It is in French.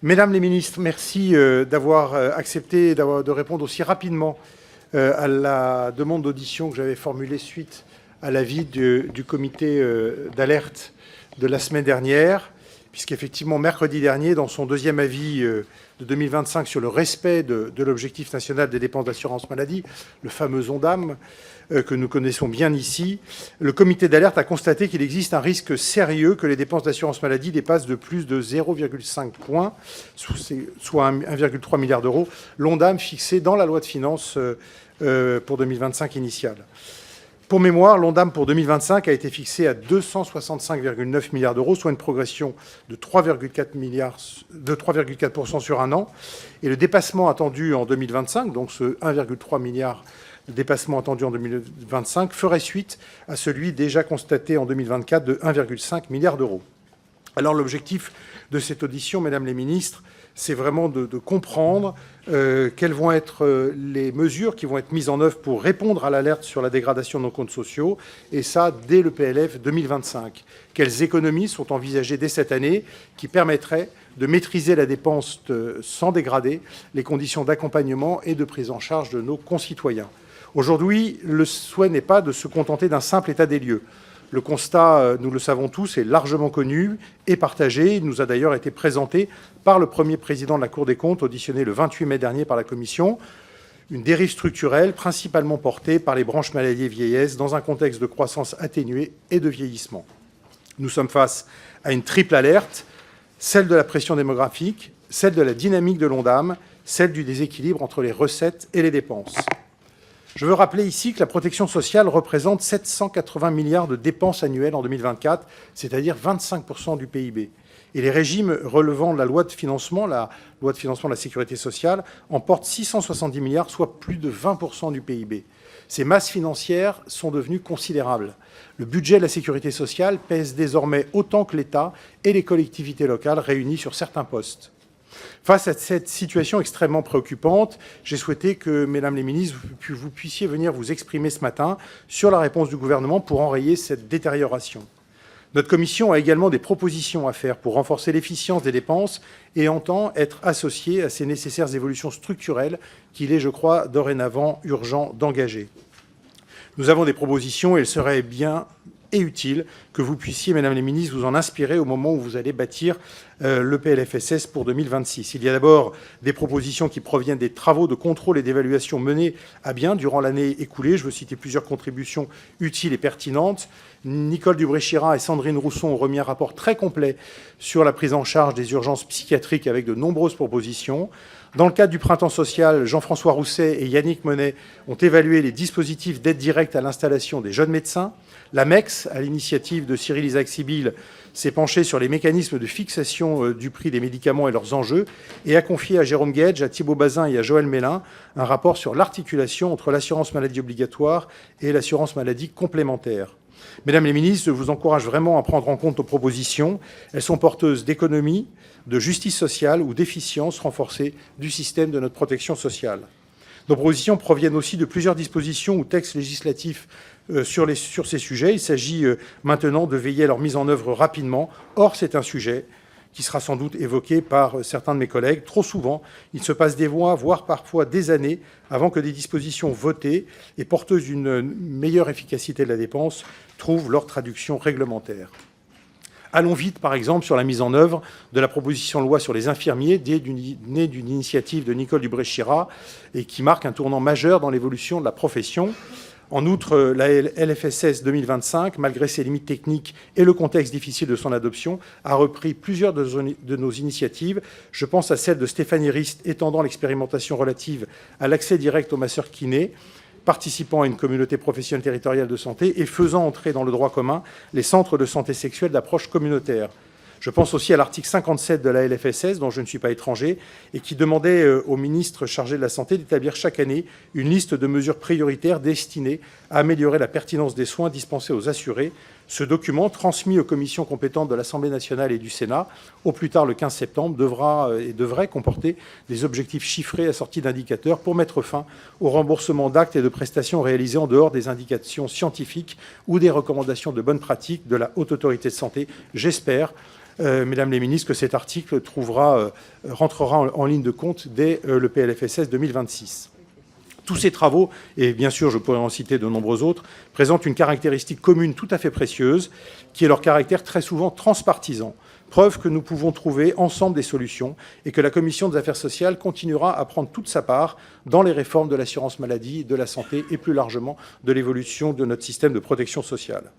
Mesdames les ministres, merci d'avoir accepté de répondre aussi rapidement à la demande d'audition que j'avais formulée suite à l'avis du comité d'alerte de la semaine dernière, puisqu'effectivement, mercredi dernier, dans son deuxième avis de 2025 sur le respect de l'objectif national des dépenses d'assurance maladie, le fameux ONDAM, que nous connaissons bien ici, le comité d'alerte a constaté qu'il existe un risque sérieux que les dépenses d'assurance maladie dépassent de plus de 0,5 points, soit 1,3 milliard d'euros, l'ONDAM fixé dans la loi de finances pour 2025 initiale. Pour mémoire, l'ONDAM pour 2025 a été fixé à 265,9 milliards d'euros, soit une progression de 3,4% sur un an. Et le dépassement attendu en 2025, donc ce 1,3 milliard de dépassement attendu en 2025, ferait suite à celui déjà constaté en 2024 de 1,5 milliard d'euros. Alors l'objectif de cette audition, mesdames les ministres, c'est vraiment de comprendre quelles vont être les mesures qui vont être mises en œuvre pour répondre à l'alerte sur la dégradation de nos comptes sociaux, et ça dès le PLF 2025. Quelles économies sont envisagées dès cette année qui permettraient de maîtriser la dépense sans dégrader les conditions d'accompagnement et de prise en charge de nos concitoyens. Aujourd'hui, le souhait n'est pas de se contenter d'un simple état des lieux. Le constat, nous le savons tous, est largement connu et partagé. Il nous a d'ailleurs été présenté par le premier président de la Cour des comptes, auditionné le 28 mai dernier par la Commission. Une dérive structurelle principalement portée par les branches maladie et vieillesse dans un contexte de croissance atténuée et de vieillissement. Nous sommes face à une triple alerte, celle de la pression démographique, celle de la dynamique de l'ONDAM, celle du déséquilibre entre les recettes et les dépenses. Je veux rappeler ici que la protection sociale représente 780 milliards de dépenses annuelles en 2024, c'est-à-dire 25% du PIB. Et les régimes relevant de la loi de financement de la sécurité sociale, en portent 670 milliards, soit plus de 20% du PIB. Ces masses financières sont devenues considérables. Le budget de la sécurité sociale pèse désormais autant que l'État et les collectivités locales réunies sur certains postes. Face à cette situation extrêmement préoccupante, j'ai souhaité que, mesdames les ministres, vous puissiez venir vous exprimer ce matin sur la réponse du gouvernement pour enrayer cette détérioration. Notre commission a également des propositions à faire pour renforcer l'efficience des dépenses et entend être associée à ces nécessaires évolutions structurelles qu'il est, je crois, dorénavant urgent d'engager. Nous avons des propositions et il serait bien et utile que vous puissiez, mesdames les ministres, vous en inspirer au moment où vous allez bâtir le PLFSS pour 2026. Il y a d'abord des propositions qui proviennent des travaux de contrôle et d'évaluation menés à bien durant l'année écoulée. Je veux citer plusieurs contributions utiles et pertinentes. Nicole Dubré-Chirat et Sandrine Rousson ont remis un rapport très complet sur la prise en charge des urgences psychiatriques avec de nombreuses propositions. Dans le cadre du Printemps social, Jean-François Rousset et Yannick Monet ont évalué les dispositifs d'aide directe à l'installation des jeunes médecins. La MEX, à l'initiative de Cyril Isaac-Sibyl, s'est penchée sur les mécanismes de fixation du prix des médicaments et leurs enjeux et a confié à Jérôme Guedj, à Thibault Bazin et à Joël Mélin un rapport sur l'articulation entre l'assurance maladie obligatoire et l'assurance maladie complémentaire. Mesdames les ministres, je vous encourage vraiment à prendre en compte nos propositions. Elles sont porteuses d'économie, de justice sociale ou d'efficience renforcée du système de notre protection sociale. Nos propositions proviennent aussi de plusieurs dispositions ou textes législatifs sur ces sujets. Il s'agit maintenant de veiller à leur mise en œuvre rapidement. Or, c'est un sujet qui sera sans doute évoqué par certains de mes collègues. Trop souvent, il se passe des mois, voire parfois des années, avant que des dispositions votées et porteuses d'une meilleure efficacité de la dépense trouvent leur traduction réglementaire. Allons vite, par exemple, sur la mise en œuvre de la proposition de loi sur les infirmiers, née d'une initiative de Nicole Dubré-Chirat et qui marque un tournant majeur dans l'évolution de la profession. En outre, la LFSS 2025, malgré ses limites techniques et le contexte difficile de son adoption, a repris plusieurs de nos initiatives. Je pense à celle de Stéphanie Rist étendant l'expérimentation relative à l'accès direct aux masseurs kinés, participant à une communauté professionnelle territoriale de santé et faisant entrer dans le droit commun les centres de santé sexuelle d'approche communautaire. Je pense aussi à l'article 57 de la LFSS, dont je ne suis pas étranger, et qui demandait au ministre chargé de la Santé d'établir chaque année une liste de mesures prioritaires destinées à améliorer la pertinence des soins dispensés aux assurés, Ce document, transmis aux commissions compétentes de l'Assemblée nationale et du Sénat, au plus tard le 15 septembre, devrait comporter des objectifs chiffrés assortis d'indicateurs pour mettre fin au remboursement d'actes et de prestations réalisés en dehors des indications scientifiques ou des recommandations de bonne pratique de la Haute Autorité de Santé. J'espère, Mesdames les ministres, que cet article rentrera en ligne de compte dès le PLFSS 2026. Tous ces travaux, et bien sûr je pourrais en citer de nombreux autres, présentent une caractéristique commune tout à fait précieuse, qui est leur caractère très souvent transpartisan. Preuve que nous pouvons trouver ensemble des solutions et que la Commission des affaires sociales continuera à prendre toute sa part dans les réformes de l'assurance maladie, de la santé et plus largement de l'évolution de notre système de protection sociale.